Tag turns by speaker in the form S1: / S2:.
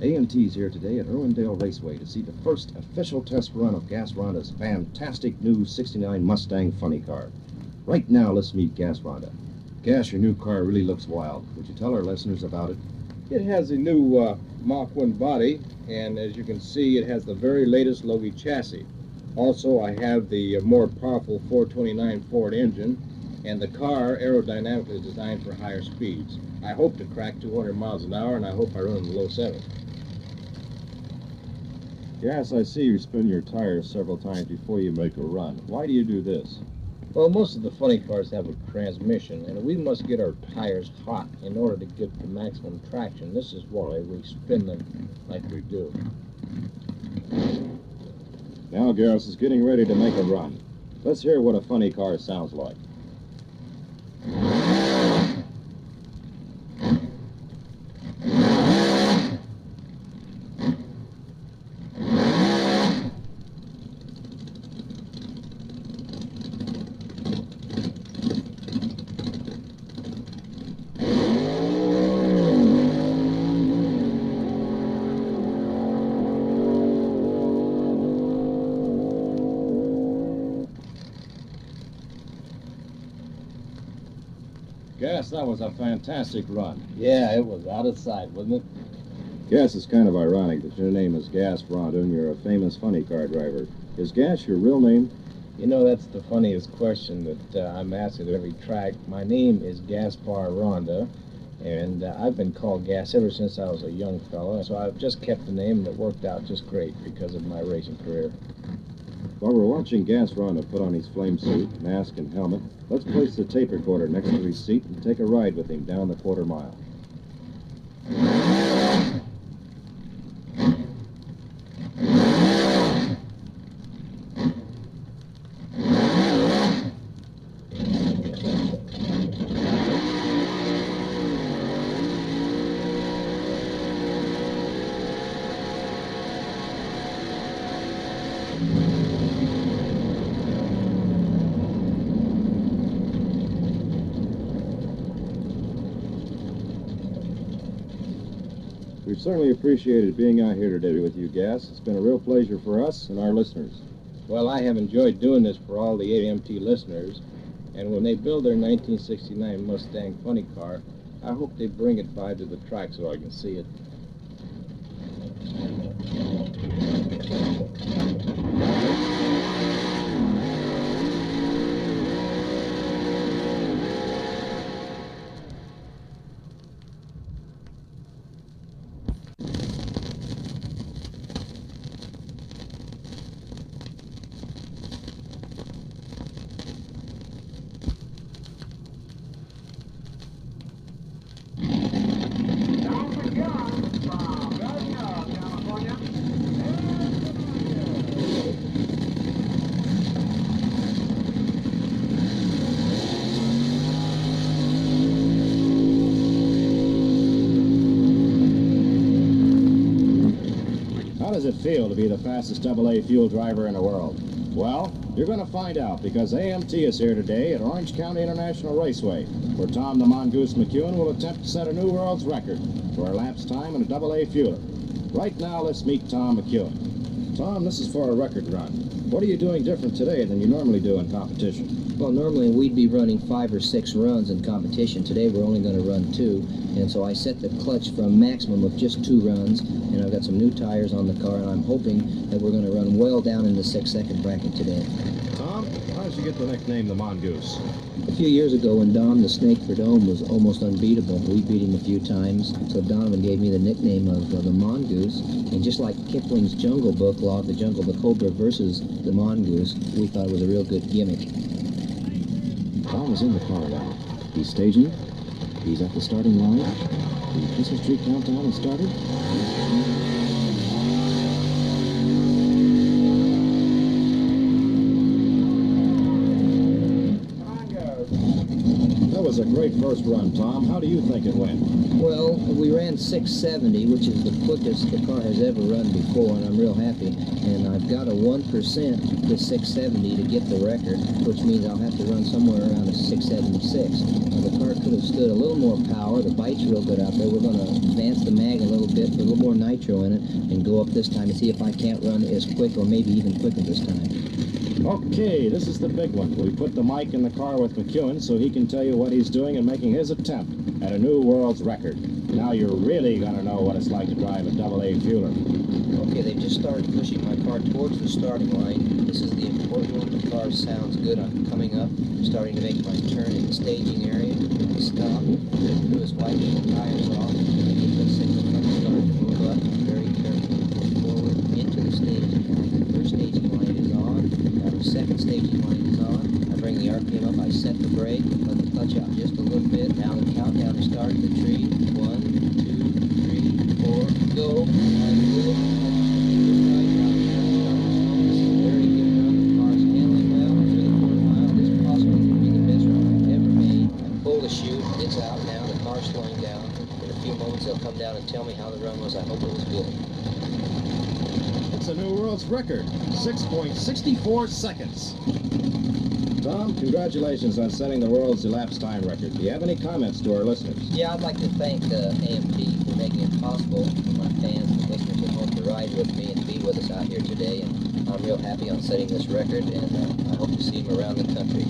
S1: AMT is here today at Irwindale Raceway to see the first official test run of Gas Ronda's fantastic new '69 Mustang funny car. Right now, let's meet Gas Ronda. Gas, your new car really looks wild. Would you tell our listeners about it?
S2: It has a new McEwen body, and as you can see, it has the very latest Logie chassis. Also, I have the more powerful 429 Ford engine, and the car aerodynamically is designed for higher speeds. I hope to crack 200 miles an hour, and I hope I run in the low 7s.
S1: Gas, I see you spin your tires several times before you make a run. Why do you do this?
S2: Well, most of the funny cars have a transmission, and we must get our tires hot in order to get the maximum traction. This is why we spin them like we do.
S1: Now Gas is getting ready to make a run. Let's hear what a funny car sounds like. Gas, that was a fantastic run.
S2: Yeah, it was out of sight, wasn't it?
S1: Gas, it's kind of ironic that your name is Gas Ronda and you're a famous funny car driver. Is Gas your real name?
S2: You know, that's the funniest question that I'm asked at every track. My name is Gaspar Ronda, and I've been called Gas ever since I was a young fella, so I've just kept the name, and it worked out just great because of my racing career.
S1: While we're watching Gas Ronda put on his flame suit, mask, and helmet, let's place the tape recorder next to his seat and take a ride with him down the quarter mile. We've certainly appreciated being out here today with you, Gas. It's been a real pleasure for us and our listeners.
S2: Well, I have enjoyed doing this for all the AMT listeners, and when they build their 1969 Mustang funny car, I hope they bring it by to the track so I can see it.
S1: How does it feel to be the fastest AA fuel driver in the world? Well, you're going to find out because AMT is here today at Orange County International Raceway, where Tom the Mongoose McEwen will attempt to set a new world's record for a lapse time in a AA fueler. Right now, let's meet Tom McEwen. Tom, this is for a record run. What are you doing different today than you normally do in competition?
S3: Well, normally we'd be running 5 or 6 runs in competition. Today we're only going to run 2, and so I set the clutch from maximum of just 2 runs, and I've got some new tires on the car, and I'm hoping that we're going to run well down in the 6-second bracket today.
S1: Tom, how did you get the nickname the Mongoose?
S3: A few years ago when Don the Snake for Dome was almost unbeatable, we beat him a few times, so Donovan gave me the nickname of the Mongoose, and just like Kipling's Jungle Book, Law of the Jungle, the Cobra versus the Mongoose, we thought it was a real good gimmick.
S1: Tom is in the car now. He's staging. He's at the starting line. The Christmas tree countdown has started. That was a great first run, Tom. How do you think it went?
S3: Well, we ran 670, which is the quickest the car has ever run before, and I'm real happy. And I've got a 1% to 670 to get the record, which means I'll have to run somewhere around a 676. Now, the car could have stood a little more power. The bite's real good out there. We're going to advance the mag a little bit, put a little more nitro in it, and go up this time and see if I can't run as quick or maybe even quicker this time.
S1: Okay, this is the big one. We put the mic in the car with McEwen so he can tell you what he's doing and making his attempt at a new world's record. Now you're really going to know what it's like to drive a AA fueler.
S3: Okay, they just started pushing my car towards the starting line. This is the important one. The car sounds good. I'm coming up, starting to make my turn in the staging area. Stop. Do is wiping the tires off. Get the signal from the start to move up. Very carefully push forward into the staging line. The first staging line is on. Now the second staging line is on. I bring the RPM up. I set the brake. Let the clutch out just a little bit. Now the countdown is starting to tree. 1, 2, 3, 4, go. I'm good. It's out now, the car's slowing down. In a few moments they'll come down and tell me how the run was. I hope it was good.
S1: It's a new world's record, 6.64 seconds. Tom, congratulations on setting the world's elapsed time record. Do you have any comments to our listeners?
S3: Yeah, I'd like to thank AMT for making it possible for my fans and listeners at home to ride with me and be with us out here today. And I'm real happy on setting this record, and I hope to see him around the country.